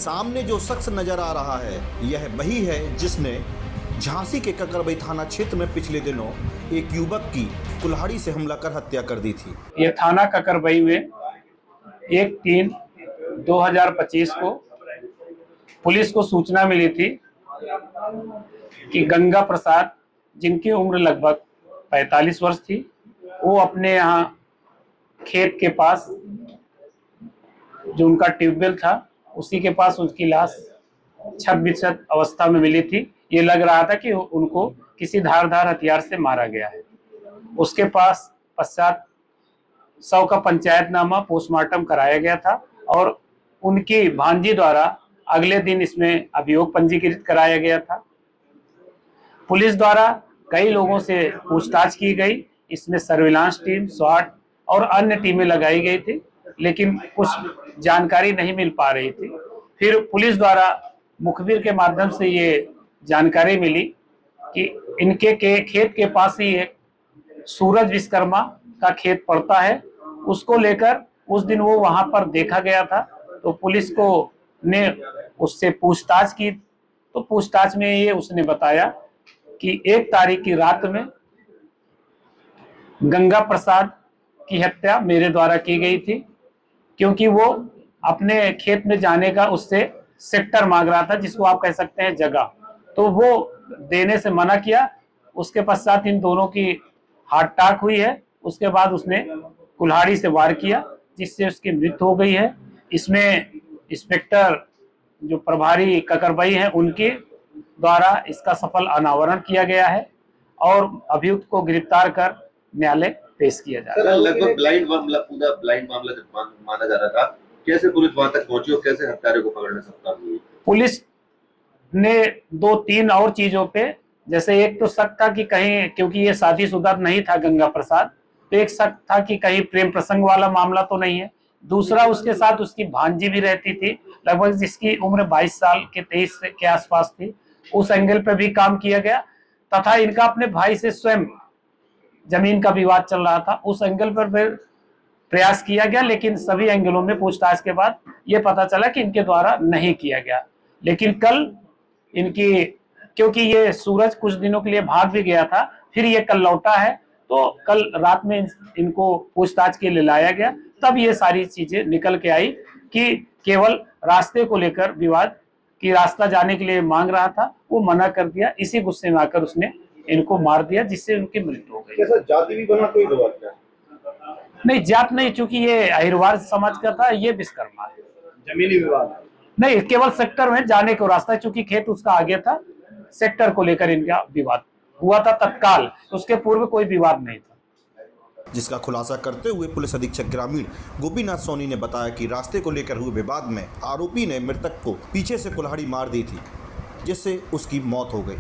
सामने जो शख्स नजर आ रहा है यह वही है जिसने झांसी के ककरबई थाना क्षेत्र में पिछले दिनों एक युवक की कुल्हाड़ी से हमला कर हत्या कर दी थी। ये थाना ककरबई में 1/3/2025 को पुलिस को सूचना मिली थी कि गंगा प्रसाद, जिनकी उम्र लगभग 45 वर्ष थी, वो अपने यहाँ खेत के पास जो उनका ट्यूबवेल था उसी के पास उसकी लाश छत-बिछत अवस्था में मिली थी। ये लग रहा था कि उनको किसी धारदार हथियार से मारा गया है। उसके पास पश्चात शव का पंचायतनामा पोस्टमार्टम कराया गया था और उनकी भांजी द्वारा अगले दिन इसमें अभियोग पंजीकृत कराया गया था। पुलिस द्वारा कई लोगों से पूछताछ की गई। इसमें सर्विलांस टीम, स्वाट और अन्य टीमें लगाई गई थी, लेकिन कुछ जानकारी नहीं मिल पा रही थी। फिर पुलिस द्वारा मुखबिर के माध्यम से ये जानकारी मिली कि इनके खेत के पास ही एक सूरज विश्वकर्मा का खेत पड़ता है। उसको लेकर उस दिन वो वहां पर देखा गया था, तो पुलिस को ने उससे पूछताछ की, तो पूछताछ में ये उसने बताया कि 1 तारीख की रात में गंगा प्रसाद की हत्या मेरे द्वारा की गई थी, क्योंकि वो अपने खेत में जाने का उससे सेक्टर मांग रहा था, जिसको आप कह सकते हैं जगह, तो वो देने से मना किया। उसके पश्चात इन दोनों की हाथ टाक हुई है। उसके बाद उसने कुल्हाड़ी से वार किया, जिससे उसकी मृत्यु हो गई है। इसमें इंस्पेक्टर जो प्रभारी ककरबई हैं उनके द्वारा इसका सफल अनावरण किया गया है और अभियुक्त को गिरफ्तार कर न्यायालय पेश किया जा रहा है। लगभग ब्लाइंड मामला, पूरा ब्लाइंड मामला माना जा रहा था। कैसे पुलिस वहां तक पहुंची और कैसे हत्यारे को पकड़ने में सफल हुई? पुलिस ने 2-3 और चीजों पे, जैसे एक तो शक था कि कहीं, क्योंकि ये शादीशुदा नहीं था गंगा प्रसाद, तो एक शक था कि कहीं प्रेम प्रसंग वाला मामला तो नहीं है। दूसरा, उसके साथ उसकी भांजी भी रहती थी, लगभग जिसकी उम्र 22 साल के 23 के आसपास थी। उस एंगल पे भी काम किया गया तथा इनका अपने भाई से स्वयं जमीन का विवाद चल रहा था, उस एंगल पर फिर प्रयास किया गया, लेकिन सभी एंगलों में पूछताछ के बाद ये पता चला कि इनके द्वारा नहीं किया गया। लेकिन कल इनकी, क्योंकि ये सूरज कुछ दिनों के लिए भाग भी गया था, फिर ये कल लौटा है, तो कल रात में इनको पूछताछ के लिए लाया गया। तब ये सारी चीजें निकल के आई कि केवल रास्ते को लेकर विवाद, कि रास्ता जाने के लिए मांग रहा था, वो मना कर दिया। इसी गुस्से में आकर उसने इनको मार दिया, जिससे उनकी मृत्यु हो गई। कैसा जाति भी बना कोई विवाद क्या? नहीं, जात नहीं, चूंकि ये अहिरवार समाज का था, ये विश्वकर्मा है। जमीनी विवाद नहीं, केवल सेक्टर में जाने को रास्ता, चूंकि खेत उसका आगे था, सेक्टर को लेकर इनका विवाद हुआ था तत्काल, उसके पूर्व कोई विवाद नहीं था। जिसका खुलासा करते हुए पुलिस अधीक्षक ग्रामीण गोपीनाथ सोनी ने बताया कि रास्ते को लेकर हुए विवाद में आरोपी ने मृतक को पीछे से कुल्हाड़ी मार दी थी, जिससे उसकी मौत हो गई।